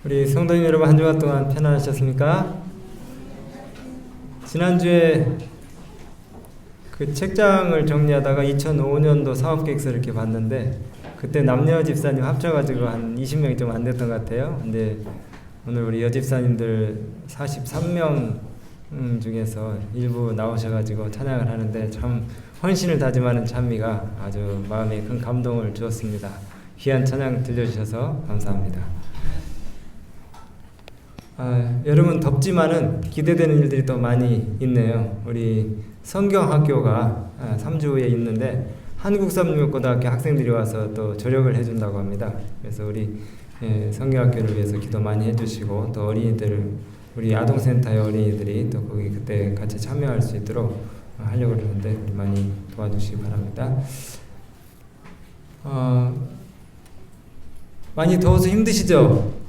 우리 성도님 여러분, 한 주간 동안 편안하셨습니까? 지난주에 그 책장을 정리하다가 2005년도 사업계획서를 이렇게 봤는데, 그때 남녀 집사님 합쳐가지고 한 20명이 좀 안 됐던 것 같아요. 근데 오늘 우리 여집사님들 43명 중에서 일부 나오셔가지고 찬양을 하는데, 참 헌신을 다짐하는 찬미가 아주 마음에 큰 감동을 주었습니다. 귀한 찬양 들려주셔서 감사합니다. 여러분, 덥지만은 기대되는 일들이 또 많이 있네요. 우리 성경학교가 3주 후에 있는데 한국삼육고등학교 학생들이 와서 또 조력을 해준다고 합니다. 그래서 우리 성경학교를 위해서 기도 많이 해주시고, 또 어린이들, 우리 아동센터의 어린이들이 또 거기 그때 같이 참여할 수 있도록 하려고 그러는데 많이 도와주시기 바랍니다. 많이 더워서 힘드시죠?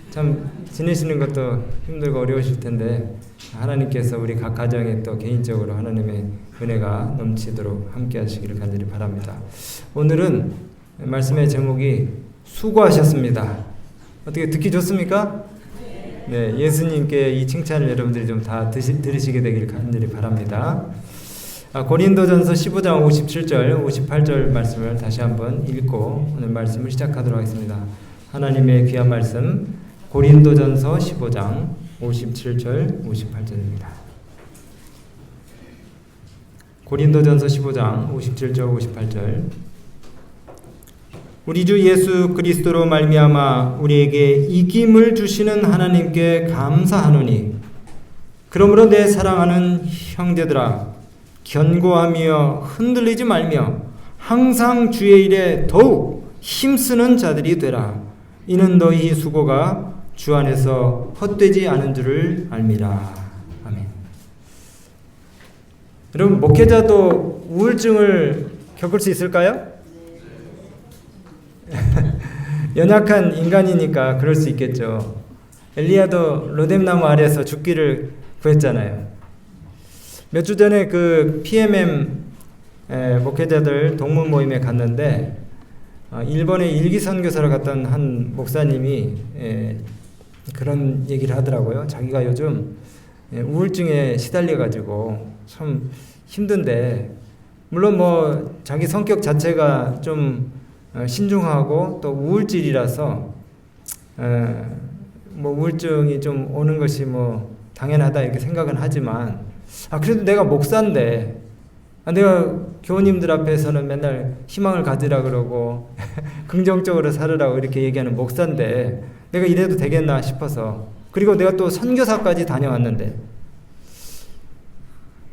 참 지내시는 것도 힘들고 어려우실 텐데, 하나님께서 우리 각 가정에 또 개인적으로 하나님의 은혜가 넘치도록 함께 하시기를 간절히 바랍니다. 오늘은 말씀의 제목이 수고하셨습니다. 어떻게 듣기 좋습니까? 네, 예수님께 이 칭찬을 여러분들이 좀 다 들으시게 되기를 간절히 바랍니다. 고린도전서 15장 57절, 58절 말씀을 다시 한번 읽고 오늘 말씀을 시작하도록 하겠습니다. 하나님의 귀한 말씀, 고린도전서 15장 57절, 58절입니다. 고린도전서 15장 57절, 58절. 우리 주 예수 그리스도로 말미암아 우리에게 이김을 주시는 하나님께 감사하노니, 그러므로 내 사랑하는 형제들아, 견고하며 흔들리지 말며 항상 주의 일에 더욱 힘쓰는 자들이 되라. 이는 너희 수고가 주 안에서 헛되지 않은 줄을 알미라. 아멘. 여러분, 목회자도 우울증을 겪을 수 있을까요? 연약한 인간이니까 그럴 수 있겠죠. 엘리야도 로뎀나무 아래에서 죽기를 구했잖아요. 몇 주 전에 그 PMM 목회자들 동문 모임에 갔는데, 일본에 일기 선교사로 갔던 한 목사님이 그런 얘기를 하더라고요. 자기가 요즘 우울증에 시달려가지고 참 힘든데, 물론 뭐 자기 성격 자체가 좀 신중하고 또 우울질이라서 뭐 우울증이 좀 오는 것이 뭐 당연하다 이렇게 생각은 하지만, 그래도 내가 목사인데, 내가 교우님들 앞에서는 맨날 희망을 가지라 그러고 긍정적으로 살으라고 이렇게 얘기하는 목사인데 내가 이래도 되겠나 싶어서, 그리고 내가 또 선교사까지 다녀왔는데,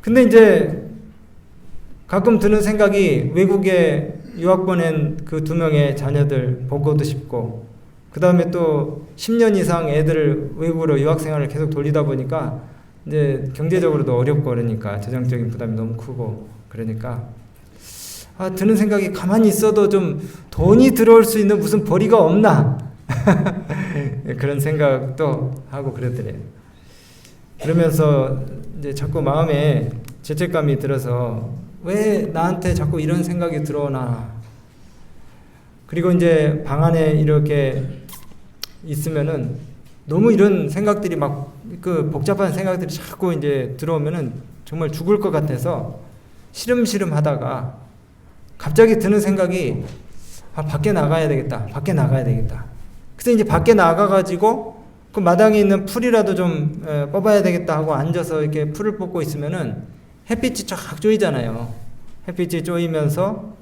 근데 이제 가끔 드는 생각이, 외국에 유학 보낸 그 2명의 자녀들 보고도 싶고, 그 다음에 또 10년 이상 애들을 외국으로 유학 생활을 계속 돌리다 보니까 이제 경제적으로도 어렵고, 그러니까 재정적인 부담이 너무 크고, 그러니까 드는 생각이, 가만히 있어도 좀 돈이 들어올 수 있는 무슨 벌이가 없나 그런 생각도 하고 그러더래요. 그러면서 이제 자꾸 마음에 죄책감이 들어서 왜 나한테 자꾸 이런 생각이 들어오나. 그리고 이제 방 안에 이렇게 있으면은 너무 이런 생각들이 막 그 복잡한 생각들이 자꾸 이제 들어오면은 정말 죽을 것 같아서 시름시름 하다가 갑자기 드는 생각이, 밖에 나가야 되겠다. 밖에 나가야 되겠다. 그래서 이제 밖에 나가가지고 그 마당에 있는 풀이라도 좀 뽑아야 되겠다 하고 앉아서 이렇게 풀을 뽑고 있으면은 햇빛이 쫙 쪼이잖아요. 햇빛이 쪼이면서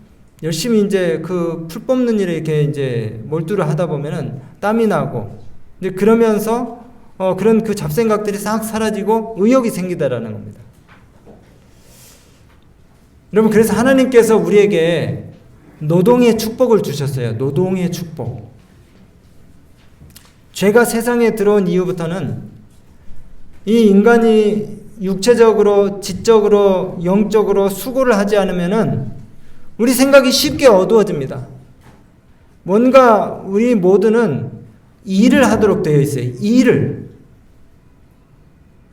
열심히 이제 그 풀 뽑는 일에 이렇게 이제 몰두를 하다 보면은 땀이 나고, 이제 그러면서 그런 그 잡생각들이 싹 사라지고 의욕이 생기다라는 겁니다. 여러분, 그래서 하나님께서 우리에게 노동의 축복을 주셨어요. 노동의 축복. 죄가 세상에 들어온 이후부터는 이 인간이 육체적으로, 지적으로, 영적으로 수고를 하지 않으면은 우리 생각이 쉽게 어두워집니다. 뭔가 우리 모두는 일을 하도록 되어 있어요. 일을.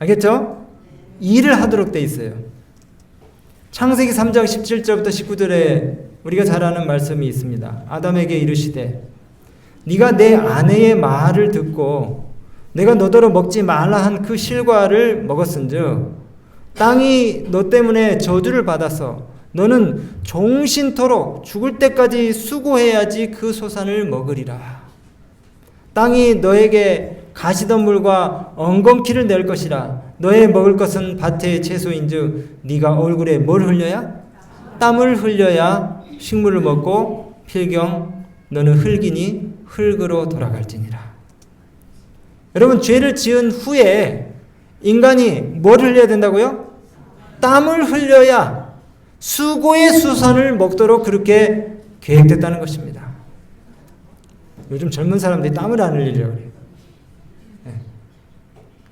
알겠죠? 일을 하도록 되어 있어요. 창세기 3장 17절부터 19절에 우리가 잘 아는 말씀이 있습니다. 아담에게 이르시되 네가 내 아내의 말을 듣고 내가 너더러 먹지 말라 한 그 실과를 먹었은즉 땅이 너 때문에 저주를 받아서 너는 종신토록 죽을 때까지 수고해야지 그 소산을 먹으리라. 땅이 너에게 가시덤불과 엉겅퀴를 낼 것이라. 너의 먹을 것은 밭의 채소인즉 네가 얼굴에 뭘 흘려야? 땀을 흘려야 식물을 먹고 필경 너는 흙이니 흙으로 돌아갈지니라. 여러분, 죄를 지은 후에 인간이 뭘 흘려야 된다고요? 땀을 흘려야 수고의 수산을 먹도록 그렇게 계획됐다는 것입니다. 요즘 젊은 사람들이 땀을 안 흘리려고 그래요.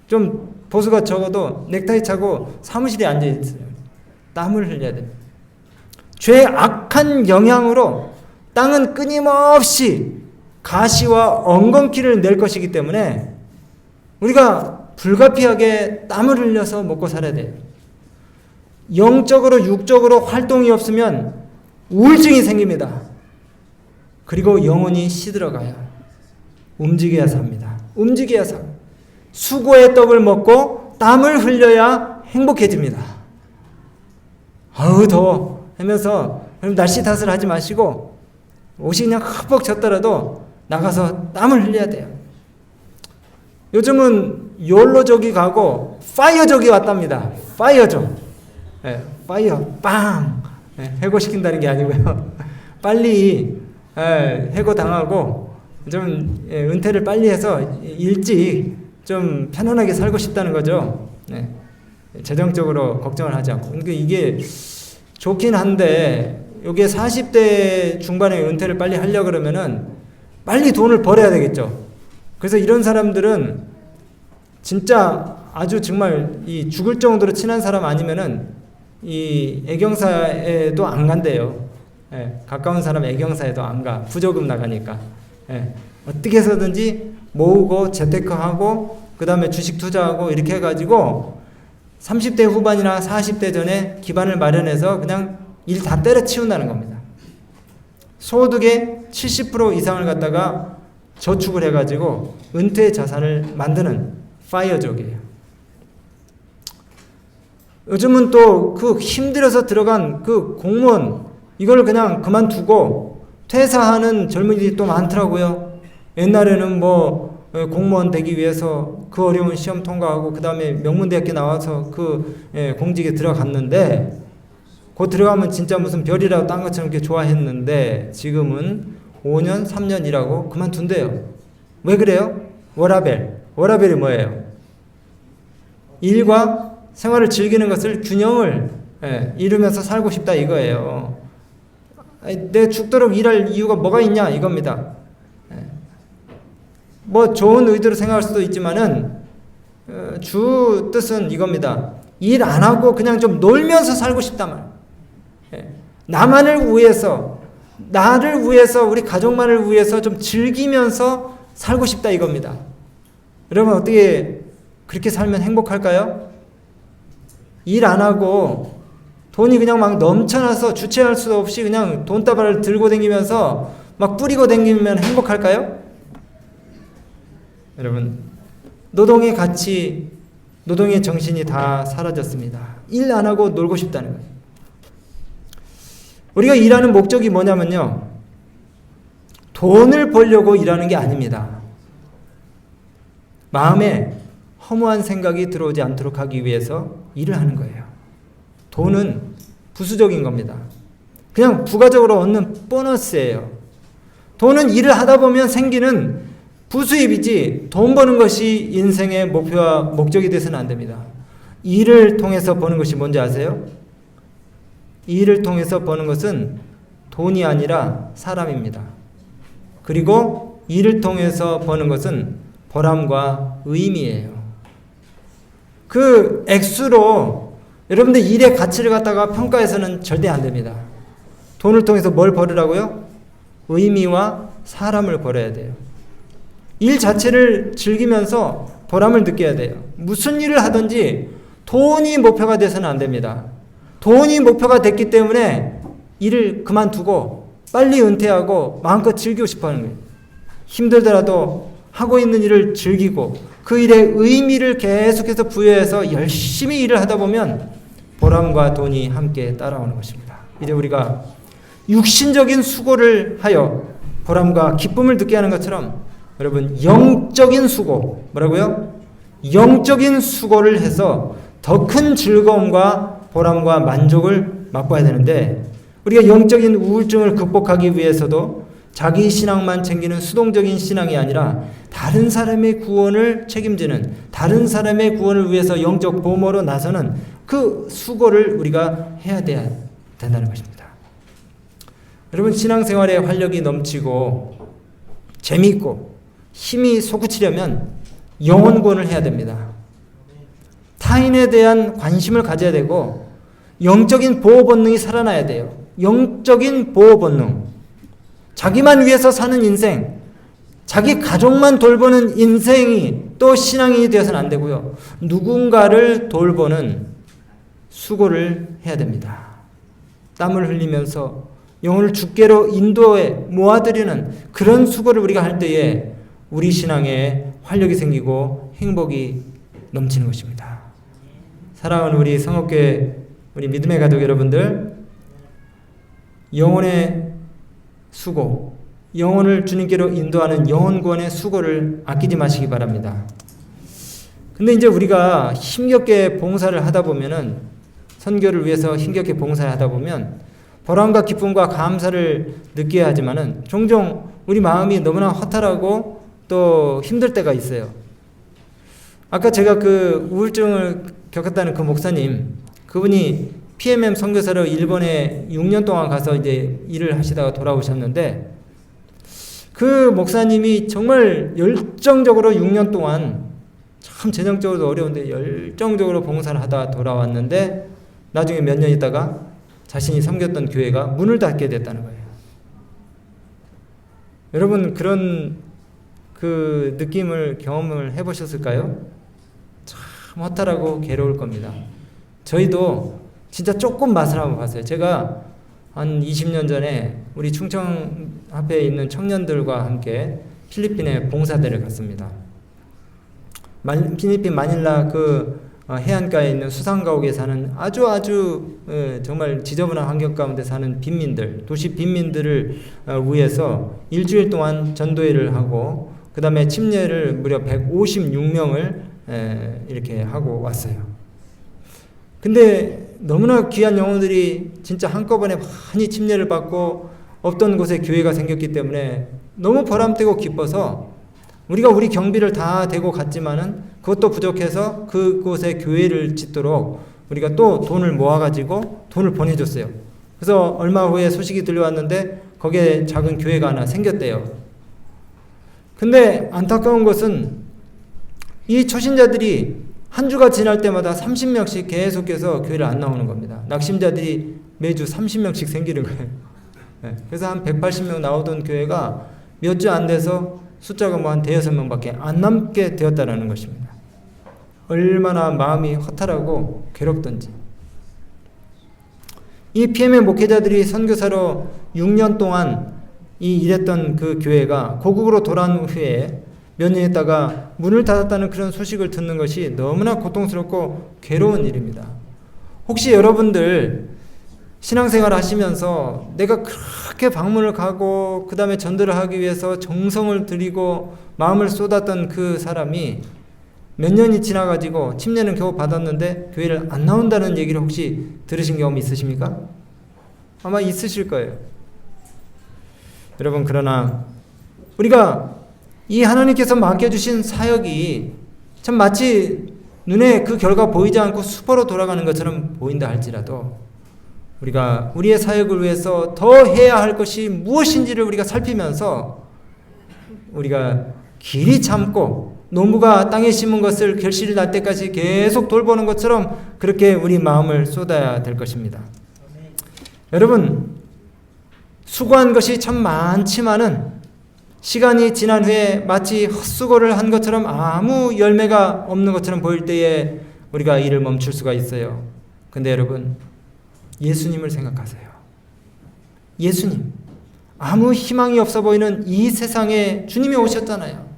좀 보수가 적어도 넥타이 차고 사무실에 앉아있어요. 땀을 흘려야 됩니다. 죄의 악한 영향으로 땅은 끊임없이 가시와 엉겅퀴를 낼 것이기 때문에 우리가 불가피하게 땀을 흘려서 먹고 살아야 돼요. 영적으로 육적으로 활동이 없으면 우울증이 생깁니다. 그리고 영혼이 시들어가요. 움직여야 삽니다. 움직여야 삽니다. 수고의 떡을 먹고 땀을 흘려야 행복해집니다. 아우 더워 하면서 날씨 탓을 하지 마시고 옷이 그냥 흠뻑 젖더라도 나가서 땀을 흘려야 돼요. 요즘은 욜로족이 가고 파이어족이 왔답니다. 파이어족. 파이어 빵 해고시킨다는 게 아니고요. 빨리 해고당하고 좀 은퇴를 빨리 해서 일찍 좀 편안하게 살고 싶다는 거죠. 재정적으로 걱정을 하지 않고. 그러니까 이게 좋긴 한데 이게 40대 중반에 은퇴를 빨리 하려고 그러면은 빨리 돈을 벌어야 되겠죠. 그래서 이런 사람들은 진짜 아주 정말 이 죽을 정도로 친한 사람 아니면은 이 애경사에도 안 간대요. 가까운 사람 애경사에도 안 가. 부조금 나가니까. 어떻게 해서든지 모으고 재테크하고 그 다음에 주식 투자하고 이렇게 해가지고 30대 후반이나 40대 전에 기반을 마련해서 그냥 일 다 때려치운다는 겁니다. 소득의 70% 이상을 갖다가 저축을 해가지고 은퇴 자산을 만드는 파이어족이에요. 요즘은 또 그 힘들어서 들어간 그 공무원 이걸 그냥 그만두고 퇴사하는 젊은이들이 또 많더라고요. 옛날에는 뭐 공무원 되기 위해서 그 어려운 시험 통과하고 그 다음에 명문대학교 나와서 그 공직에 들어갔는데 곧 들어가면 진짜 무슨 별이라도 딴 것처럼 이렇게 좋아했는데 지금은 5년, 3년 일하고 그만둔대요. 왜 그래요? 워라벨. 워라벨이 뭐예요? 일과 생활을 즐기는 것을 균형을 이루면서 살고 싶다 이거예요. 내 죽도록 일할 이유가 뭐가 있냐 이겁니다. 뭐 좋은 의도로 생각할 수도 있지만은 주 뜻은 이겁니다. 일 안 하고 그냥 좀 놀면서 살고 싶단 말. 나만을 위해서, 나를 위해서, 우리 가족만을 위해서 좀 즐기면서 살고 싶다 이겁니다. 여러분 어떻게 그렇게 살면 행복할까요? 일 안 하고 돈이 그냥 막 넘쳐나서 주체할 수 없이 그냥 돈다발을 들고 다니면서 막 뿌리고 다니면 행복할까요? 여러분 노동의 가치, 노동의 정신이 다 사라졌습니다. 일 안 하고 놀고 싶다는 거예요. 우리가 일하는 목적이 뭐냐면요. 돈을 벌려고 일하는 게 아닙니다. 마음에 허무한 생각이 들어오지 않도록 하기 위해서 일을 하는 거예요. 돈은 부수적인 겁니다. 그냥 부가적으로 얻는 보너스예요. 돈은 일을 하다 보면 생기는 부수입이지 돈 버는 것이 인생의 목표와 목적이 돼서는 안 됩니다. 일을 통해서 버는 것이 뭔지 아세요? 일을 통해서 버는 것은 돈이 아니라 사람입니다. 그리고 일을 통해서 버는 것은 보람과 의미예요. 그 액수로 여러분들 일의 가치를 갖다가 평가해서는 절대 안 됩니다. 돈을 통해서 뭘 벌으라고요? 의미와 사람을 벌어야 돼요. 일 자체를 즐기면서 보람을 느껴야 돼요. 무슨 일을 하든지 돈이 목표가 돼서는 안 됩니다. 돈이 목표가 됐기 때문에 일을 그만두고 빨리 은퇴하고 마음껏 즐기고 싶어 하는 거예요. 힘들더라도 하고 있는 일을 즐기고 그 일의 의미를 계속해서 부여해서 열심히 일을 하다 보면 보람과 돈이 함께 따라오는 것입니다. 이제 우리가 육신적인 수고를 하여 보람과 기쁨을 느끼게 하는 것처럼 여러분 영적인 수고, 뭐라고요? 영적인 수고를 해서 더 큰 즐거움과 보람과 만족을 맛봐야 되는데, 우리가 영적인 우울증을 극복하기 위해서도 자기 신앙만 챙기는 수동적인 신앙이 아니라 다른 사람의 구원을 책임지는, 다른 사람의 구원을 위해서 영적 보모로 나서는 그 수고를 우리가 해야 된다는 것입니다. 여러분, 신앙생활에 활력이 넘치고 재미있고 힘이 솟구치려면 영혼 구원을 해야 됩니다. 타인에 대한 관심을 가져야 되고 영적인 보호 본능이 살아나야 돼요. 영적인 보호 본능. 자기만 위해서 사는 인생, 자기 가족만 돌보는 인생이 또 신앙인이 되어서는 안 되고요. 누군가를 돌보는 수고를 해야 됩니다. 땀을 흘리면서 영혼을 주께로 인도해 모아드리는 그런 수고를 우리가 할 때에 우리 신앙에 활력이 생기고 행복이 넘치는 것입니다. 사랑하는 우리 성업교회, 우리 믿음의 가족 여러분들, 영혼의 수고, 영혼을 주님께로 인도하는 영혼 구원의 수고를 아끼지 마시기 바랍니다. 근데 이제 우리가 힘겹게 봉사를 하다 보면은, 선교를 위해서 힘겹게 봉사를 하다 보면 보람과 기쁨과 감사를 느껴야 하지만은 종종 우리 마음이 너무나 허탈하고 또 힘들 때가 있어요. 아까 제가 그 우울증을 겪었다는 그 목사님, 그분이 PMM 선교사로 일본에 6년 동안 가서 이제 일을 하시다가 돌아오셨는데, 그 목사님이 정말 열정적으로 6년 동안 참 재정적으로도 어려운데 열정적으로 봉사를 하다 돌아왔는데, 나중에 몇 년 있다가 자신이 섬겼던 교회가 문을 닫게 됐다는 거예요. 여러분, 그런 그 느낌을 경험을 해보셨을까요? 참 허탈하고 괴로울 겁니다. 저희도 진짜 조금 맛을 한번 봤어요. 제가 한 20년 전에 우리 충청 앞에 있는 청년들과 함께 필리핀에 봉사대를 갔습니다. 필리핀 마닐라 그 해안가에 있는 수상가옥에 사는 아주 정말 지저분한 환경 가운데 사는 빈민들, 도시 빈민들을 위해서 일주일 동안 전도회를 하고 그 다음에 침례를 무려 156명을 이렇게 하고 왔어요. 근데 너무나 귀한 영혼들이 진짜 한꺼번에 많이 침례를 받고 없던 곳에 교회가 생겼기 때문에 너무 보람되고 기뻐서 우리가 우리 경비를 다 대고 갔지만은 그것도 부족해서 그곳에 교회를 짓도록 우리가 또 돈을 모아가지고 돈을 보내줬어요. 그래서 얼마 후에 소식이 들려왔는데 거기에 작은 교회가 하나 생겼대요. 근데 안타까운 것은 이 초신자들이 한 주가 지날 때마다 30명씩 계속해서 교회를 안 나오는 겁니다. 낙심자들이 매주 30명씩 생기는 거예요. 그래서 한 180명 나오던 교회가 몇 주 안 돼서 숫자가 뭐 한 5-6명밖에 안 남게 되었다는 것입니다. 얼마나 마음이 허탈하고 괴롭던지. 이 PM의 목회자들이 선교사로 6년 동안 일했던 그 교회가 고국으로 돌아온 후에 몇 년 있다가 문을 닫았다는 그런 소식을 듣는 것이 너무나 고통스럽고 괴로운 일입니다. 혹시 여러분들 신앙생활 하시면서 내가 그렇게 방문을 가고 그 다음에 전도를 하기 위해서 정성을 들이고 마음을 쏟았던 그 사람이 몇 년이 지나가지고 침례는 겨우 받았는데 교회를 안 나온다는 얘기를 혹시 들으신 경험 있으십니까? 아마 있으실 거예요. 여러분, 그러나 우리가 이 하나님께서 맡겨주신 사역이 참 마치 눈에 그 결과 보이지 않고 수포로 돌아가는 것처럼 보인다 할지라도 우리가 우리의 사역을 위해서 더 해야 할 것이 무엇인지를 우리가 살피면서 우리가 길이 참고 노무가 땅에 심은 것을 결실이 날 때까지 계속 돌보는 것처럼 그렇게 우리 마음을 쏟아야 될 것입니다. 여러분, 수고한 것이 참 많지만은 시간이 지난 후에 마치 헛수고를 한 것처럼 아무 열매가 없는 것처럼 보일 때에 우리가 일을 멈출 수가 있어요. 근데 여러분, 예수님을 생각하세요. 예수님, 아무 희망이 없어 보이는 이 세상에 주님이 오셨잖아요.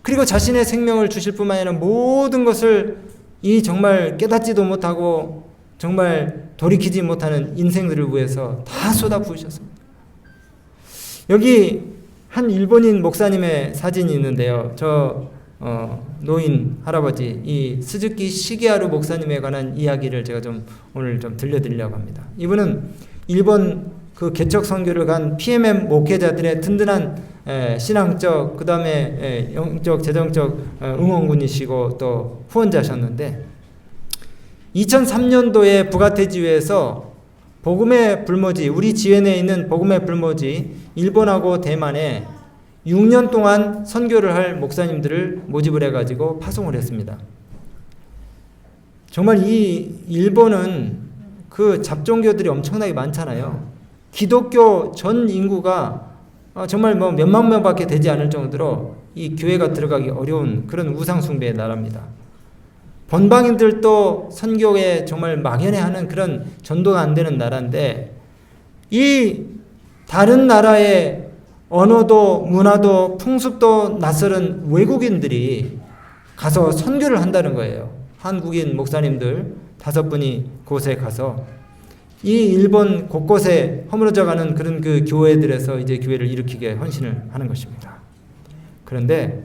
그리고 자신의 생명을 주실 뿐만 아니라 모든 것을 이 정말 깨닫지도 못하고 정말 돌이키지 못하는 인생들을 위해서 다 쏟아부으셨습니다. 여기 한 일본인 목사님의 사진이 있는데요. 노인 할아버지 이 스즈키 시게하루 목사님에 관한 이야기를 제가 오늘 들려드리려고 합니다. 이분은 일본 그 개척 선교를 간 PMM 목회자들의 든든한 신앙적 그다음에 영적 재정적 응원군이시고 또 후원자셨는데 2003년도에 부가테지유에서 복음의 불모지, 우리 지회 내에 있는 복음의 불모지 일본하고 대만에 6년 동안 선교를 할 목사님들을 모집을 해가지고 파송을 했습니다. 정말 이 일본은 그 잡종교들이 엄청나게 많잖아요. 기독교 전 인구가 정말 몇만 명밖에 되지 않을 정도로 이 교회가 들어가기 어려운 그런 우상숭배의 나라입니다. 본방인들도 선교에 정말 막연해하는 그런 전도가 안 되는 나라인데 이 다른 나라의 언어도 문화도 풍습도 낯설은 외국인들이 가서 선교를 한다는 거예요. 한국인 목사님들 5분이 그곳에 가서 이 일본 곳곳에 허물어져가는 그런 그 교회들에서 이제 교회를 일으키게 헌신을 하는 것입니다. 그런데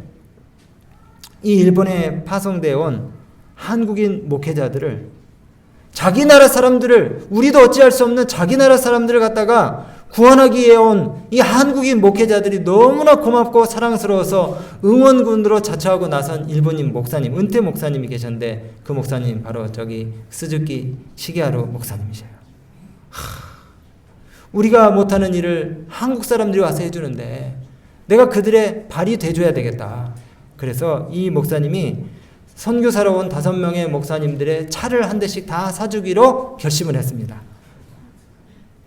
이 일본에 파송되어 온 한국인 목회자들을 자기 나라 사람들을 우리도 어찌할 수 없는 자기 나라 사람들을 갖다가 구원하기 위해 온 이 한국인 목회자들이 너무나 고맙고 사랑스러워서 응원군으로 자처하고 나선 일본인 목사님, 은퇴 목사님이 계셨는데 그 목사님 바로 저기 스즈키 시게하루 목사님이셔요. 우리가 못하는 일을 한국 사람들이 와서 해주는데 내가 그들의 발이 돼줘야 되겠다. 그래서 이 목사님이 선교사로 온 5명의 목사님들의 차를 한 대씩 다 사주기로 결심을 했습니다.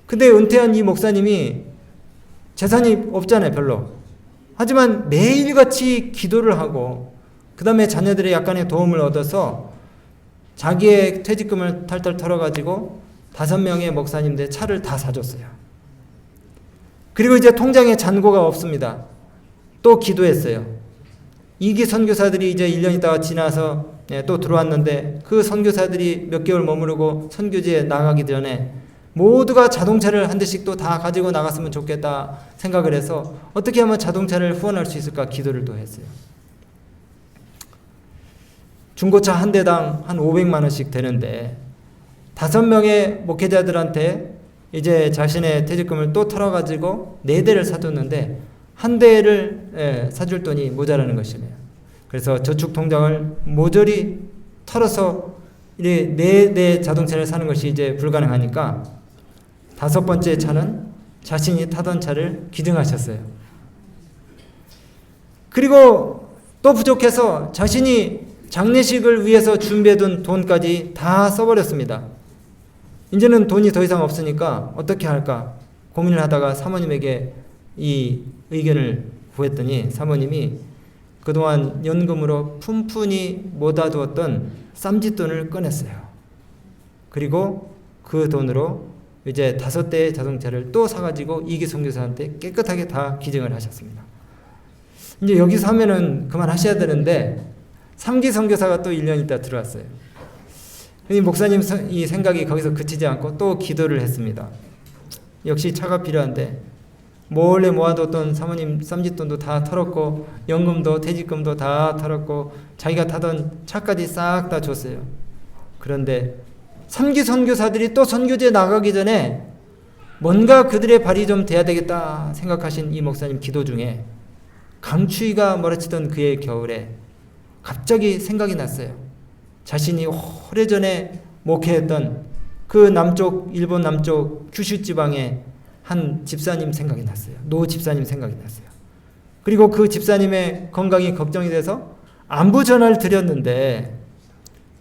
근데 은퇴한 이 목사님이 재산이 없잖아요, 별로. 하지만 매일같이 기도를 하고 그 다음에 자녀들의 약간의 도움을 얻어서 자기의 퇴직금을 탈탈 털어가지고 5명의 목사님들의 차를 다 사줬어요. 그리고 이제 통장에 잔고가 없습니다. 또 기도했어요. 2기 선교사들이 이제 1년 있다가 지나서 또 들어왔는데 그 선교사들이 몇 개월 머무르고 선교지에 나가기 전에 모두가 자동차를 한 대씩 또 다 가지고 나갔으면 좋겠다 생각을 해서 어떻게 하면 자동차를 후원할 수 있을까 기도를 또 했어요. 중고차 한 대당 한 500만 원씩 되는데 5명의 목회자들한테 이제 자신의 퇴직금을 또 털어가지고 4대를 사줬는데 한 대를 사줄 돈이 모자라는 것이네요. 그래서 저축 통장을 모조리 털어서 4대 자동차를 사는 것이 이제 불가능하니까 5번째 차는 자신이 타던 차를 기증하셨어요. 그리고 또 부족해서 자신이 장례식을 위해서 준비해둔 돈까지 다 써버렸습니다. 이제는 돈이 더 이상 없으니까 어떻게 할까 고민을 하다가 사모님에게 이 의견을 구했더니 사모님이 그동안 연금으로 푼푼히 모아두었던 쌈짓돈을 꺼냈어요. 그리고 그 돈으로 이제 5대의 자동차를 또 사가지고 2기 선교사한테 깨끗하게 다 기증을 하셨습니다. 이제 여기서 하면은 그만하셔야 되는데 3기 선교사가 또 1년 있다 들어왔어요. 이 목사님 이 생각이 거기서 그치지 않고 또 기도를 했습니다. 역시 차가 필요한데 몰래 모아뒀던 사모님 쌈짓돈도 다 털었고 연금도 퇴직금도 다 털었고 자기가 타던 차까지 싹 다 줬어요. 그런데 3기 선교사들이 또 선교지에 나가기 전에 뭔가 그들의 발이 좀 돼야 되겠다 생각하신 이 목사님 기도 중에 강추위가 몰아치던 그의 겨울에 갑자기 생각이 났어요. 자신이 오래전에 목회했던 그 남쪽 일본 남쪽 규슈 지방의 한 집사님 생각이 났어요. 노 집사님 생각이 났어요. 그리고 그 집사님의 건강이 걱정이 돼서 안부 전화를 드렸는데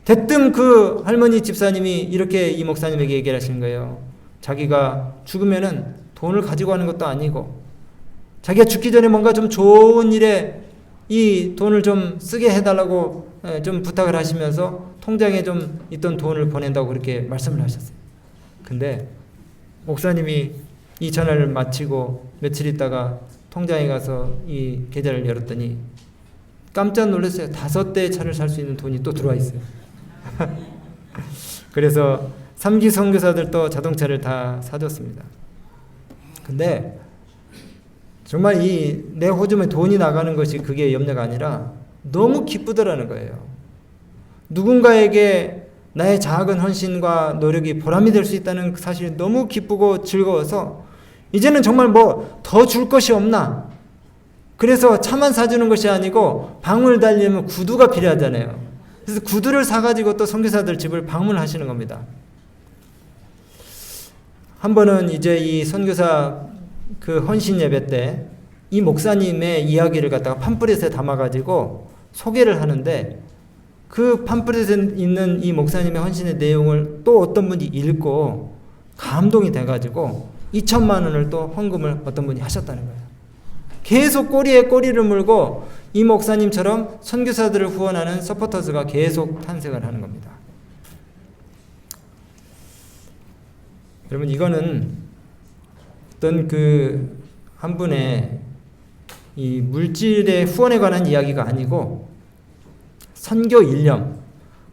대뜸 그 할머니 집사님이 이렇게 이 목사님에게 얘기를 하시는 거예요. 자기가 죽으면은 돈을 가지고 가는 것도 아니고 자기가 죽기 전에 뭔가 좀 좋은 일에 이 돈을 좀 쓰게 해달라고 좀 부탁을 하시면서 통장에 좀 있던 돈을 보낸다고 그렇게 말씀을 하셨어요. 근데 목사님이 이 전화를 마치고 며칠 있다가 통장에 가서 이 계좌를 열었더니 깜짝 놀랐어요. 5대의 차를 살 수 있는 돈이 또 들어와 있어요. 그래서 3기 선교사들도 자동차를 다 사줬습니다. 근데 정말 이 내 호주머니 돈이 나가는 것이 그게 염려가 아니라 너무 기쁘더라는 거예요. 누군가에게 나의 작은 헌신과 노력이 보람이 될 수 있다는 사실이 너무 기쁘고 즐거워서 이제는 정말 뭐 더 줄 것이 없나. 그래서 차만 사주는 것이 아니고 방문을 달려면 구두가 필요하잖아요. 그래서 구두를 사가지고 또 선교사들 집을 방문하시는 겁니다. 한 번은 이제 이 선교사 그 헌신 예배 때 이 목사님의 이야기를 갖다가 팜플렛에 담아가지고 소개를 하는데 그 팜플렛에 있는 이 목사님의 헌신의 내용을 또 어떤 분이 읽고 감동이 돼가지고 2천만 원을 또 헌금을 어떤 분이 하셨다는 거예요. 계속 꼬리에 꼬리를 물고 이 목사님처럼 선교사들을 후원하는 서포터즈가 계속 탄생을 하는 겁니다. 여러분 이거는 어떤 그 한 분의 이 물질의 후원에 관한 이야기가 아니고 선교 일념,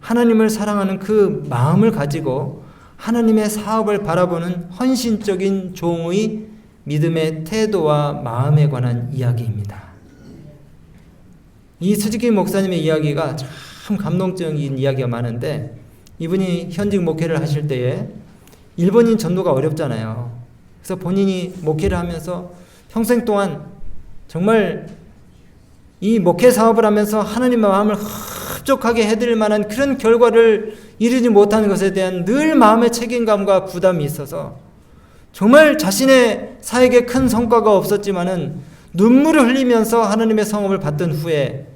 하나님을 사랑하는 그 마음을 가지고 하나님의 사업을 바라보는 헌신적인 종의 믿음의 태도와 마음에 관한 이야기입니다. 이 스즈키 목사님의 이야기가 참 감동적인 이야기가 많은데 이분이 현직 목회를 하실 때에 일본인 전도가 어렵잖아요. 그래서 본인이 목회를 하면서 평생 동안 정말 이 목회 사업을 하면서 하나님의 마음을 흡족하게 해드릴 만한 그런 결과를 이루지 못하는 것에 대한 늘 마음의 책임감과 부담이 있어서 정말 자신의 사역에 큰 성과가 없었지만은 눈물을 흘리면서 하나님의 성업을 받던 후에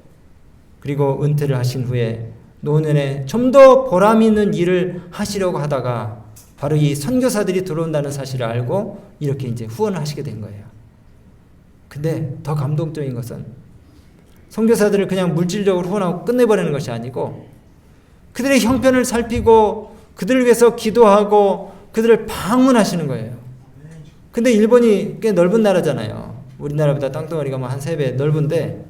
그리고 은퇴를 하신 후에 노년에 좀 더 보람 있는 일을 하시려고 하다가 바로 이 선교사들이 들어온다는 사실을 알고 이렇게 이제 후원을 하시게 된 거예요. 근데 더 감동적인 것은 선교사들을 그냥 물질적으로 후원하고 끝내버리는 것이 아니고 그들의 형편을 살피고 그들을 위해서 기도하고 그들을 방문하시는 거예요. 근데 일본이 꽤 넓은 나라잖아요. 우리나라보다 땅덩어리가 뭐 한 3배 넓은데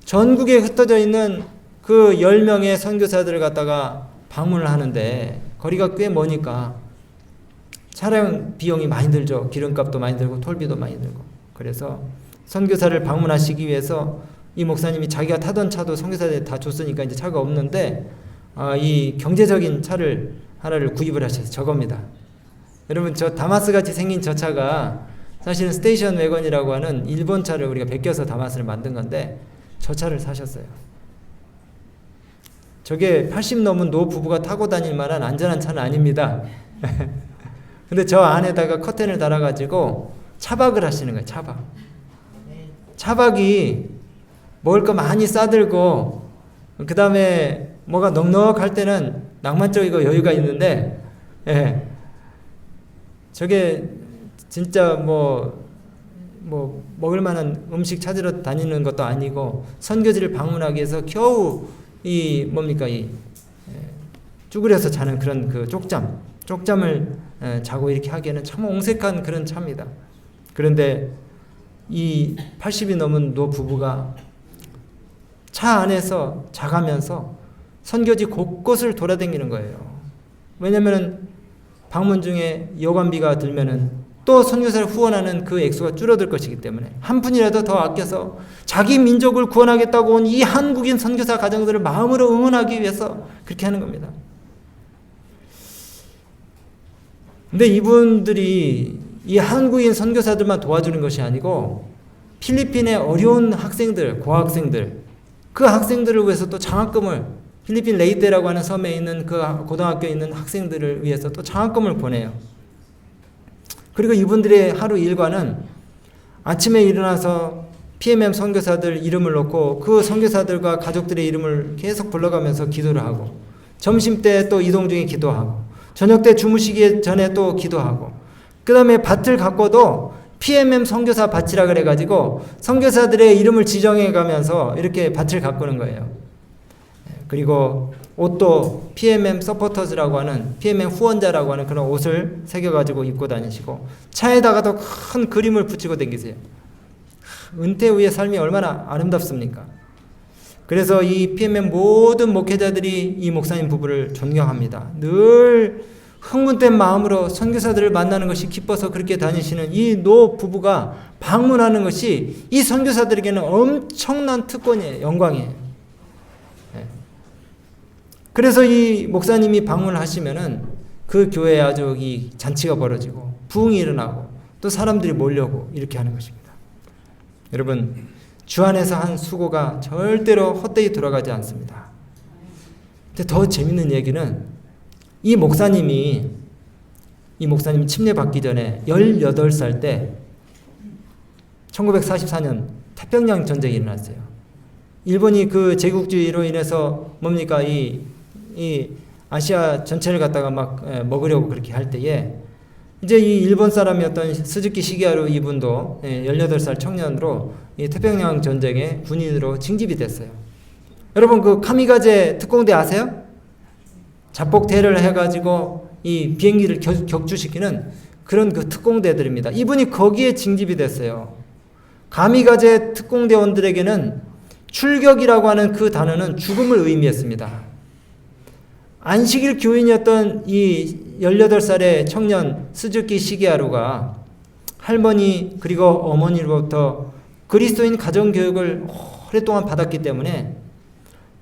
전국에 흩어져 있는 그 10명의 선교사들을 갖다가 방문을 하는데 거리가 꽤 머니까 차량 비용이 많이 들죠. 기름값도 많이 들고 톨비도 많이 들고. 그래서 선교사를 방문하시기 위해서 이 목사님이 자기가 타던 차도 선교사들이 다 줬으니까 이제 차가 없는데 이 경제적인 차를 하나를 구입을 하셔서 저겁니다. 여러분 저 다마스 같이 생긴 저 차가 사실은 스테이션 웨건이라고 하는 일본 차를 우리가 베껴서 다마스를 만든 건데 저 차를 사셨어요. 저게 80 넘은 노 부부가 타고 다닐 만한 안전한 차는 아닙니다. 근데 저 안에다가 커튼을 달아가지고 차박을 하시는 거예요. 차박이 먹을 거 많이 싸들고 그 다음에 뭐가 넉넉할 때는 낭만적이고 여유가 있는데 저게 진짜 뭐 먹을 만한 음식 찾으러 다니는 것도 아니고 선교지를 방문하기 위해서 겨우 이 쭈그려서 자는 그런 그 쪽잠을 자고 이렇게 하기에는 참 옹색한 그런 차입니다. 그런데 이 80이 넘은 노 부부가 차 안에서 자가면서 선교지 곳곳을 돌아다니는 거예요. 왜냐면은 방문 중에 여관비가 들면은 또 선교사를 후원하는 그 액수가 줄어들 것이기 때문에 한 푼이라도 더 아껴서 자기 민족을 구원하겠다고 온 이 한국인 선교사 가정들을 마음으로 응원하기 위해서 그렇게 하는 겁니다. 근데 이분들이 이 한국인 선교사들만 도와주는 것이 아니고 필리핀의 어려운 학생들, 고학생들 그 학생들을 위해서 또 장학금을 필리핀 레이테라고 하는 섬에 있는 그 고등학교에 있는 학생들을 위해서 또 장학금을 보내요. 그리고 이분들의 하루 일과는 아침에 일어나서 PMM 선교사들 이름을 놓고 그 선교사들과 가족들의 이름을 계속 불러가면서 기도를 하고 점심 때 또 이동 중에 기도하고 저녁 때 주무시기 전에 또 기도하고 그 다음에 밭을 갖고도 PMM 선교사 밭이라 그래가지고 선교사들의 이름을 지정해 가면서 이렇게 밭을 가꾸는 거예요. 그리고 옷도 PMM 서포터즈라고 하는 PMM 후원자라고 하는 그런 옷을 새겨가지고 입고 다니시고 차에다가도 큰 그림을 붙이고 다니세요. 은퇴 후의 삶이 얼마나 아름답습니까? 그래서 이 PMM 모든 목회자들이 이 목사님 부부를 존경합니다. 늘 흥분된 마음으로 선교사들을 만나는 것이 기뻐서 그렇게 다니시는 이 노 부부가 방문하는 것이 이 선교사들에게는 엄청난 특권이에요. 영광이에요. 그래서 이 목사님이 방문하시면은 그 교회에 아주 이 잔치가 벌어지고 부흥이 일어나고 또 사람들이 몰려오고 이렇게 하는 것입니다. 여러분, 주 안에서 한 수고가 절대로 헛되이 돌아가지 않습니다. 근데 더 재밌는 얘기는 이 목사님이 침례 받기 전에 18살 때 1944년 태평양 전쟁이 일어났어요. 일본이 그 제국주의로 인해서 뭡니까 이 아시아 전체를 갖다가 막 먹으려고 그렇게 할 때에 이제 이 일본 사람이었던 스즈키 시게하루 이분도 18살 청년으로 이 태평양 전쟁에 군인으로 징집이 됐어요. 여러분 그 카미가제 특공대 아세요? 자폭대를 해가지고 이 비행기를 격추시키는 그런 그 특공대들입니다. 이분이 거기에 징집이 됐어요. 카미가제 특공대원들에게는 출격이라고 하는 그 단어는 죽음을 의미했습니다. 안식일 교인이었던 이 18살의 청년 스즈키 시게하루가 할머니 그리고 어머니로부터 그리스도인 가정교육을 오랫동안 받았기 때문에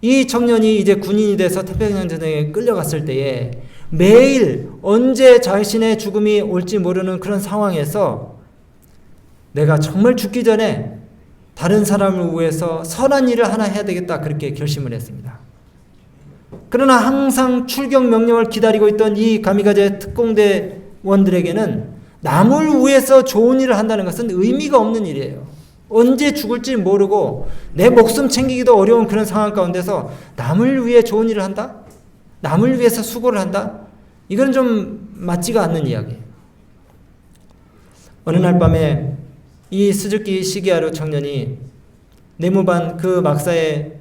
이 청년이 이제 군인이 돼서 태평양 전쟁에 끌려갔을 때에 매일 언제 자신의 죽음이 올지 모르는 그런 상황에서 내가 정말 죽기 전에 다른 사람을 위해서 선한 일을 하나 해야 되겠다 그렇게 결심을 했습니다. 그러나 항상 출격 명령을 기다리고 있던 이 가미가제 특공대원들에게는 남을 위해서 좋은 일을 한다는 것은 의미가 없는 일이에요. 언제 죽을지 모르고 내 목숨 챙기기도 어려운 그런 상황 가운데서 남을 위해 좋은 일을 한다? 남을 위해서 수고를 한다? 이건 좀 맞지가 않는 이야기예요. 어느 날 밤에 이 스즈키 시게하루 청년이 내무반 그 막사에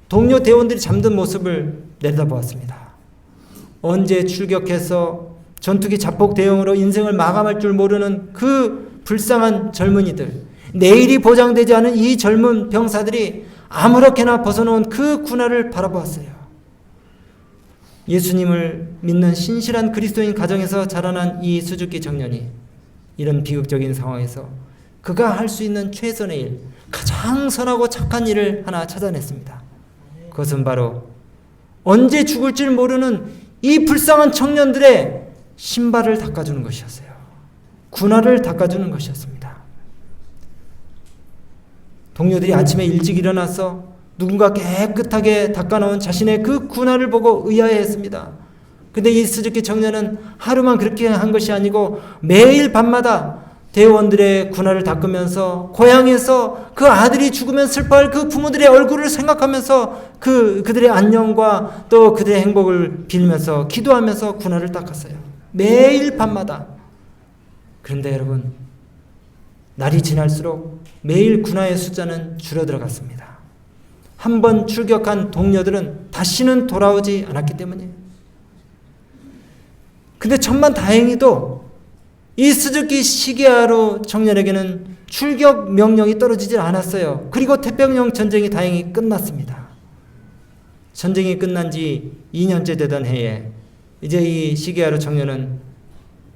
동료 대원들이 잠든 모습을 내려다보았습니다. 언제 출격해서 전투기 자폭 대형으로 인생을 마감할 줄 모르는 그 불쌍한 젊은이들, 내일이 보장되지 않은 이 젊은 병사들이 아무렇게나 벗어놓은 그 군화를 바라보았어요. 예수님을 믿는 신실한 그리스도인 가정에서 자라난 이 스즈키 청년이 이런 비극적인 상황에서 그가 할 수 있는 최선의 일, 가장 선하고 착한 일을 하나 찾아냈습니다. 그것은 바로 언제 죽을지 모르는 이 불쌍한 청년들의 신발을 닦아주는 것이었어요. 군화를 닦아주는 것이었습니다. 동료들이 아침에 일찍 일어나서 누군가 깨끗하게 닦아놓은 자신의 그 군화를 보고 의아해했습니다. 근데 이 스즈키 청년은 하루만 그렇게 한 것이 아니고 매일 밤마다 대원들의 군화를 닦으면서 고향에서 그 아들이 죽으면 슬퍼할 그 부모들의 얼굴을 생각하면서 그들의 안녕과 또 그들의 행복을 빌면서 기도하면서 군화를 닦았어요. 매일 밤마다. 그런데 여러분, 날이 지날수록 매일 군화의 숫자는 줄어들어갔습니다. 한 번 출격한 동료들은 다시는 돌아오지 않았기 때문이에요. 근데 천만 다행히도 이 스즈키 시게하루 청년에게는 출격 명령이 떨어지질 않았어요. 그리고 태평양 전쟁이 다행히 끝났습니다. 전쟁이 끝난 지 2년째 되던 해에 이제 이 시게하루 청년은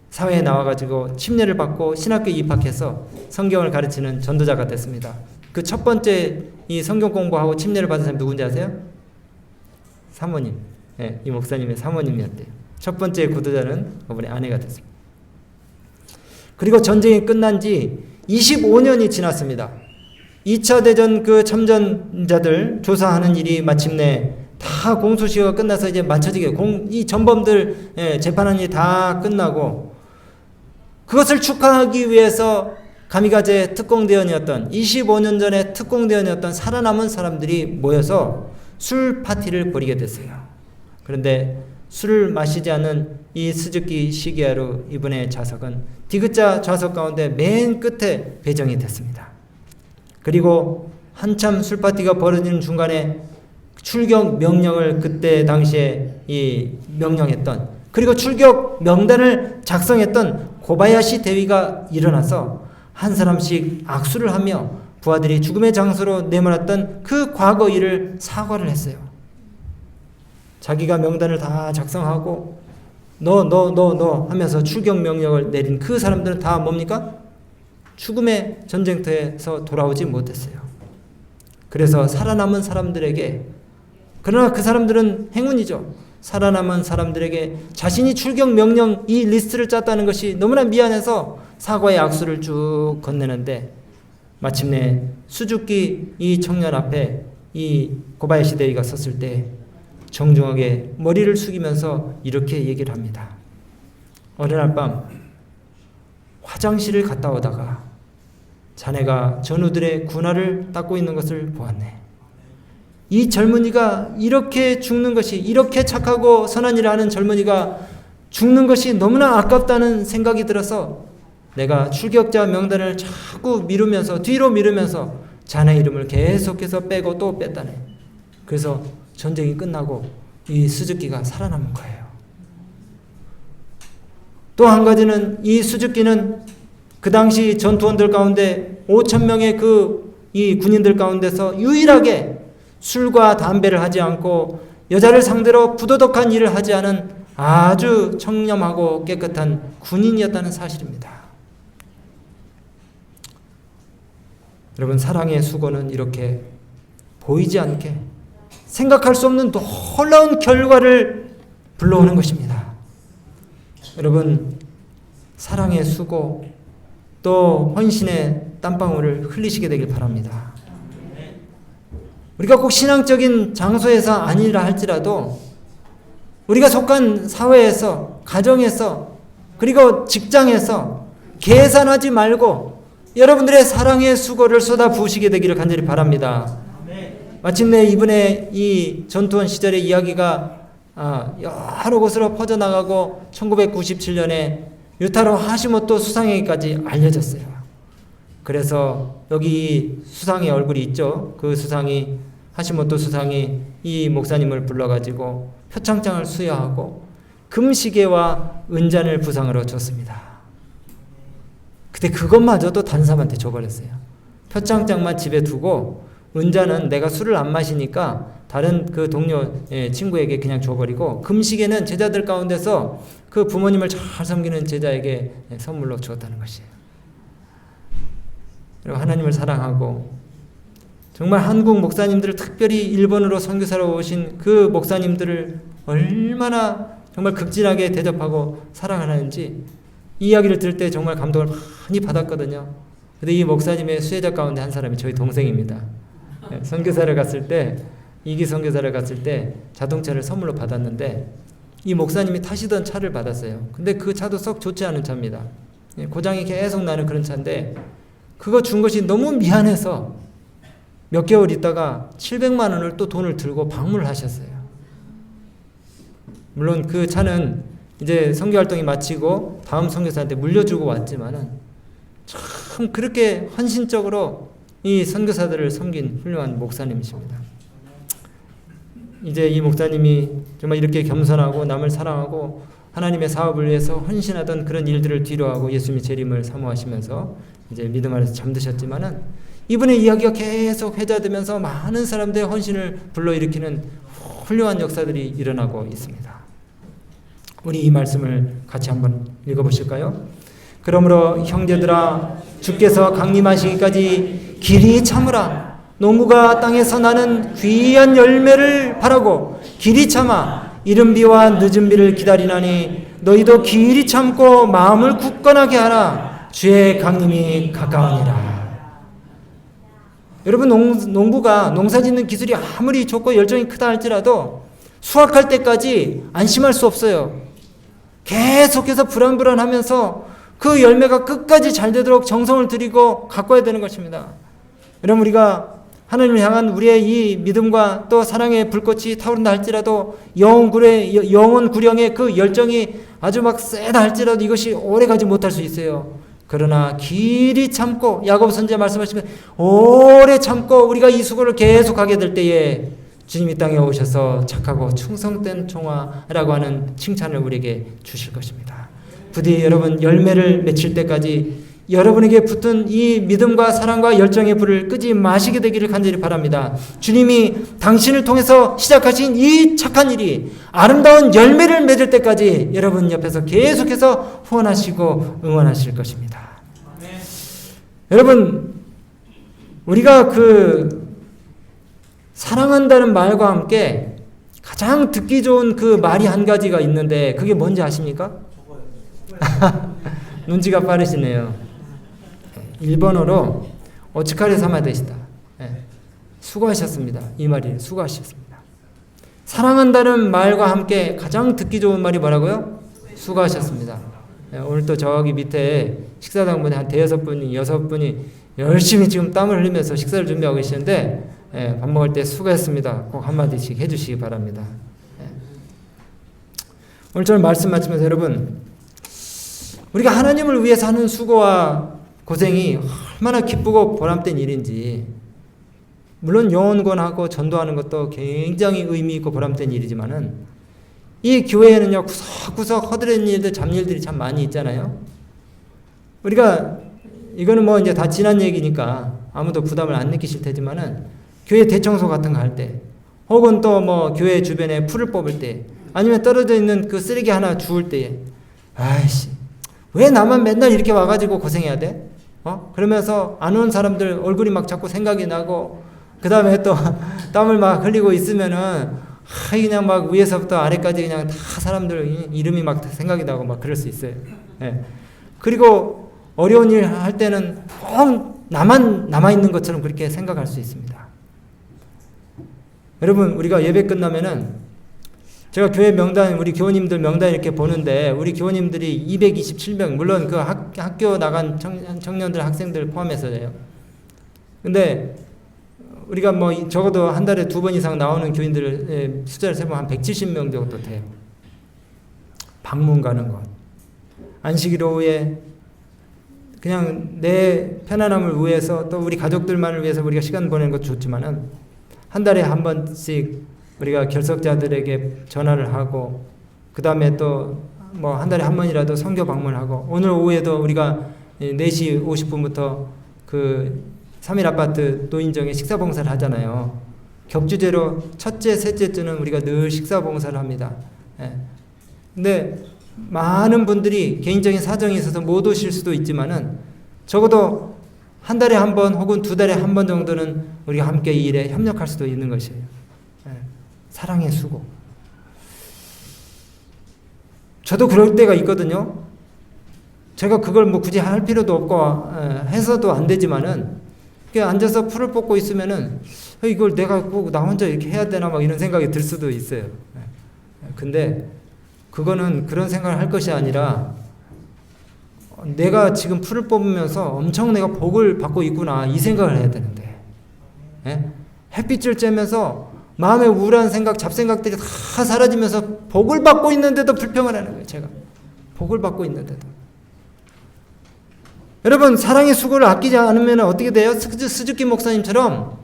사회에 나와가지고 침례를 받고 신학교에 입학해서 성경을 가르치는 전도자가 됐습니다. 그 첫 번째 이 성경 공부하고 침례를 받은 사람이 누군지 아세요? 사모님. 네, 이 목사님의 사모님이었대요. 첫 번째 구도자는 그분의 아내가 됐습니다. 그리고 전쟁이 끝난 지 25년이 지났습니다. 2차 대전 그 참전자들 조사하는 일이 마침내 다 공소시효가 끝나서 이제 맞춰지게 이 전범들 재판하는 일이 다 끝나고 그것을 축하하기 위해서 가미가제 특공대원이었던 25년 전에 특공대원이었던 살아남은 사람들이 모여서 술 파티를 벌이게 됐어요. 그런데 술을 마시지 않는 이 스즈키 시게하루 이분의 좌석은 디귿자 좌석 가운데 맨 끝에 배정이 됐습니다. 그리고 한참 술 파티가 벌어지는 중간에 출격 명령을 그때 당시에 이 명령했던, 그리고 출격 명단을 작성했던 고바야시 대위가 일어나서 한 사람씩 악수를 하며 부하들이 죽음의 장소로 내몰았던 그 과거 일을 사과를 했어요. 자기가 명단을 다 작성하고 너 하면서 출격 명령을 내린 그 사람들은 다 뭡니까? 죽음의 전쟁터에서 돌아오지 못했어요. 그래서 살아남은 사람들에게, 그러나 그 사람들은 행운이죠. 살아남은 사람들에게 자신이 출격 명령 이 리스트를 짰다는 것이 너무나 미안해서 사과의 악수를 쭉 건네는데, 마침내 수줍기 이 청년 앞에 이 고바야시 대위가 섰을 때 정중하게 머리를 숙이면서 이렇게 얘기를 합니다. 어느 날 밤 화장실을 갔다 오다가 자네가 전우들의 군화를 닦고 있는 것을 보았네. 이 젊은이가 이렇게 죽는 것이, 이렇게 착하고 선한 일을 하는 젊은이가 죽는 것이 너무나 아깝다는 생각이 들어서 내가 출격자 명단을 자꾸 미루면서, 뒤로 미루면서 자네 이름을 계속해서 빼고 또 뺐다네. 그래서 전쟁이 끝나고 이 스즈키가 살아남은 거예요. 또 한 가지는 이 스즈키는 그 당시 전투원들 가운데 5,000명의 이 군인들 가운데서 유일하게 술과 담배를 하지 않고 여자를 상대로 부도덕한 일을 하지 않은 아주 청렴하고 깨끗한 군인이었다는 사실입니다. 여러분, 사랑의 수고는 이렇게 보이지 않게 생각할 수 없는 놀라운 결과를 불러오는 것입니다. 여러분, 사랑의 수고 또 헌신의 땀방울을 흘리시게 되길 바랍니다. 우리가 꼭 신앙적인 장소에서 아니라 할지라도 우리가 속한 사회에서, 가정에서, 그리고 직장에서 계산하지 말고 여러분들의 사랑의 수고를 쏟아부으시게 되기를 간절히 바랍니다. 마침내 이분의 이 전투원 시절의 이야기가 여러 곳으로 퍼져나가고 1997년에 유타로 하시모토 수상에게까지 알려졌어요. 그래서 여기 수상의 얼굴이 있죠. 그 수상이, 하시모토 수상이 이 목사님을 불러가지고 표창장을 수여하고 금시계와 은잔을 부상으로 줬습니다. 근데 그것마저도 다른 사람한테 줘버렸어요. 표창장만 집에 두고 은잔은 내가 술을 안 마시니까 다른 그 동료 친구에게 그냥 줘버리고, 금시계는 제자들 가운데서 그 부모님을 잘 섬기는 제자에게 선물로 주었다는 것이에요. 그리고 하나님을 사랑하고 정말 한국 목사님들을, 특별히 일본으로 선교사로 오신 그 목사님들을 얼마나 정말 극진하게 대접하고 사랑하는지 이 이야기를 들을 때 정말 감동을 많이 받았거든요. 근데 이 목사님의 수혜자 가운데 한 사람이 저희 동생입니다. 선교사를 갔을 때, 이기 선교사를 갔을 때 자동차를 선물로 받았는데 이 목사님이 타시던 차를 받았어요. 근데 그 차도 썩 좋지 않은 차입니다. 고장이 계속 나는 그런 차인데 그거 준 것이 너무 미안해서 몇 개월 있다가 700만 원을 또 돈을 들고 방문을 하셨어요. 물론 그 차는 이제 선교활동이 마치고 다음 선교사한테 물려주고 왔지만은 참 그렇게 헌신적으로 이 선교사들을 섬긴 훌륭한 목사님이십니다. 이제 이 목사님이 정말 이렇게 겸손하고 남을 사랑하고 하나님의 사업을 위해서 헌신하던 그런 일들을 뒤로하고 예수님의 재림을 사모하시면서 이제 믿음 안에서 잠드셨지만은 이분의 이야기가 계속 회자되면서 많은 사람들의 헌신을 불러일으키는 훌륭한 역사들이 일어나고 있습니다. 우리 이 말씀을 같이 한번 읽어보실까요? 그러므로 형제들아, 주께서 강림하시기까지 길이 참으라. 농부가 땅에서 나는 귀한 열매를 바라고 길이 참아 이른 비와 늦은 비를 기다리나니 너희도 길이 참고 마음을 굳건하게 하라. 주의 강림이 가까우니라. 여러분, 농부가 농사 짓는 기술이 아무리 좋고 열정이 크다 할지라도 수확할 때까지 안심할 수 없어요. 계속해서 불안불안하면서 그 열매가 끝까지 잘 되도록 정성을 들이고 가꿔야 되는 것입니다. 여러분, 우리가 하나님을 향한 우리의 이 믿음과 또 사랑의 불꽃이 타오른다 할지라도 영원 구령의 그 열정이 아주 막 세다 할지라도 이것이 오래가지 못할 수 있어요. 그러나 길이 참고, 야고보 선지자 말씀하시면 오래 참고 우리가 이 수고를 계속하게 될 때에 주님이 땅에 오셔서 착하고 충성된 종아라고 하는 칭찬을 우리에게 주실 것입니다. 부디 여러분 열매를 맺힐 때까지 여러분에게 붙은 이 믿음과 사랑과 열정의 불을 끄지 마시게 되기를 간절히 바랍니다. 주님이 당신을 통해서 시작하신 이 착한 일이 아름다운 열매를 맺을 때까지 여러분 옆에서 계속해서 후원하시고 응원하실 것입니다. 여러분, 우리가 사랑한다는 말과 함께 가장 듣기 좋은 그 말이 한 가지가 있는데 그게 뭔지 아십니까? 눈치가 빠르시네요. 일본어로 오츠카레 사마 되시다. 수고하셨습니다. 이 말이 수고하셨습니다. 사랑한다는 말과 함께 가장 듣기 좋은 말이 뭐라고요? 수고하셨습니다. 오늘 또 저기 밑에 식사당분에 한 5분이 6분이 열심히 지금 땀을 흘리면서 식사를 준비하고 계시는데 밥 먹을 때 수고했습니다. 꼭 한마디씩 해주시기 바랍니다. 오늘 저는 말씀 마치면서 여러분, 우리가 하나님을 위해서 하는 수고와 고생이 얼마나 기쁘고 보람된 일인지, 물론 영혼권하고 전도하는 것도 굉장히 의미 있고 보람된 일이지만은 이 교회에는요 구석구석 허드렛 일들 잡일들이 참 많이 있잖아요. 우리가 이거는 뭐 이제 다 지난 얘기니까 아무도 부담을 안 느끼실 테지만은 교회 대청소 같은 거 할 때, 혹은 또 뭐 교회 주변에 풀을 뽑을 때, 아니면 떨어져 있는 그 쓰레기 하나 주울 때에, 아이씨 왜 나만 맨날 이렇게 와가지고 고생해야 돼? 그러면서 안 온 사람들 얼굴이 막 자꾸 생각이 나고, 그 다음에 또 땀을 막 흘리고 있으면은 그냥 막 위에서부터 아래까지 그냥 다 사람들 이름이 막 생각이 나고 막 그럴 수 있어요. 그리고 어려운 일 할 때는 꼭 나만 남아있는 것처럼 그렇게 생각할 수 있습니다. 여러분, 우리가 예배 끝나면은 제가 교회 명단, 우리 교우님들 명단 이렇게 보는데 우리 교우님들이 227명, 물론 그 학교 나간 청년들, 학생들 포함해서예요. 근데 우리가 뭐 적어도 한 달에 2번 이상 나오는 교인들 숫자를 세보면 한 170명 정도 돼요. 방문 가는 것, 안식일 오후에 그냥 내 편안함을 위해서, 또 우리 가족들만을 위해서 우리가 시간 보내는 것도 좋지만은 한 달에 한 번씩 우리가 결석자들에게 전화를 하고, 그 다음에 또 뭐 한 달에 한 번이라도 선교 방문하고, 오늘 오후에도 우리가 4시 50분부터 그 3일 아파트 노인정에 식사 봉사를 하잖아요. 격주제로 첫째, 셋째 주는 우리가 늘 식사 봉사를 합니다. 근데 많은 분들이 개인적인 사정이 있어서 못 오실 수도 있지만은 적어도 한 달에 한 번 혹은 2달에 한 번 정도는 우리가 함께 이 일에 협력할 수도 있는 것이에요. 사랑의 수고. 저도 그럴 때가 있거든요. 제가 그걸 뭐 굳이 할 필요도 없고 해서도 안 되지만은 앉아서 풀을 뽑고 있으면은 이걸 내가 꼭 나 혼자 이렇게 해야 되나 막 이런 생각이 들 수도 있어요. 근데 그거는 그런 생각을 할 것이 아니라, 내가 지금 풀을 뽑으면서 엄청 내가 복을 받고 있구나 이 생각을 해야 되는데, 햇빛을 쬐면서 마음의 우울한 생각, 잡생각들이 다 사라지면서 복을 받고 있는데도 불평을 하는 거예요. 제가 복을 받고 있는데도. 여러분, 사랑의 수고를 아끼지 않으면 어떻게 돼요? 스즈키 목사님처럼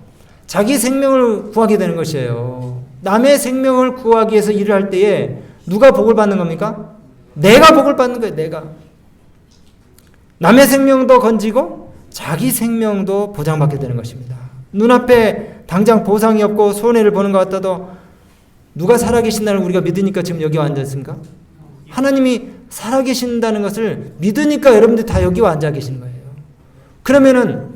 자기 생명을 구하게 되는 것이에요. 남의 생명을 구하기 위해서 일을 할 때에 누가 복을 받는 겁니까? 내가 복을 받는 거예요. 내가. 남의 생명도 건지고 자기 생명도 보장받게 되는 것입니다. 눈앞에 당장 보상이 없고 손해를 보는 것 같아도 누가 살아계신다는 우리가 믿으니까 지금 여기 와 앉았습니까? 하나님이 살아계신다는 것을 믿으니까 여러분들이 다 여기 와 앉아 계시는 거예요. 그러면은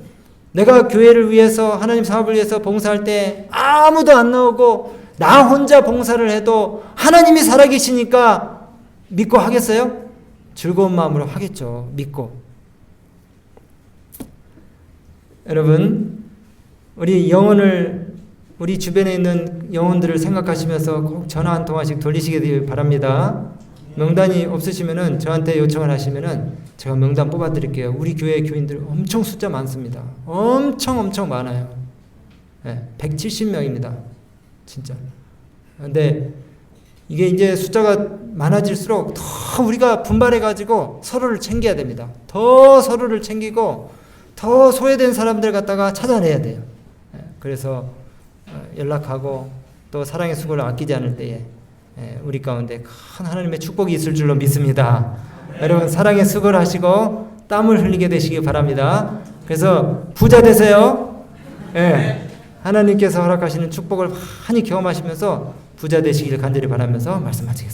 내가 교회를 위해서, 하나님 사업을 위해서 봉사할 때 아무도 안 나오고 나 혼자 봉사를 해도 하나님이 살아계시니까 믿고 하겠어요? 즐거운 마음으로 하겠죠. 믿고. 여러분, 우리 영혼을, 우리 주변에 있는 영혼들을 생각하시면서 꼭 전화 한 통화씩 돌리시기 되길 바랍니다. 명단이 없으시면은 저한테 요청을 하시면은 제가 명단 뽑아 드릴게요. 우리 교회 교인들 엄청 숫자 많습니다. 엄청 많아요. 170명입니다. 진짜. 근데 이게 이제 숫자가 많아질수록 더 우리가 분발해가지고 서로를 챙겨야 됩니다. 더 서로를 챙기고 더 소외된 사람들 갖다가 찾아내야 돼요. 그래서 연락하고 또 사랑의 수고를 아끼지 않을 때에 우리 가운데 큰 하나님의 축복이 있을 줄로 믿습니다. 여러분 사랑의 수고를 하시고 땀을 흘리게 되시기 바랍니다. 그래서 부자 되세요. 하나님께서 허락하시는 축복을 많이 경험하시면서 부자 되시기를 간절히 바라면서 말씀 마치겠습니다.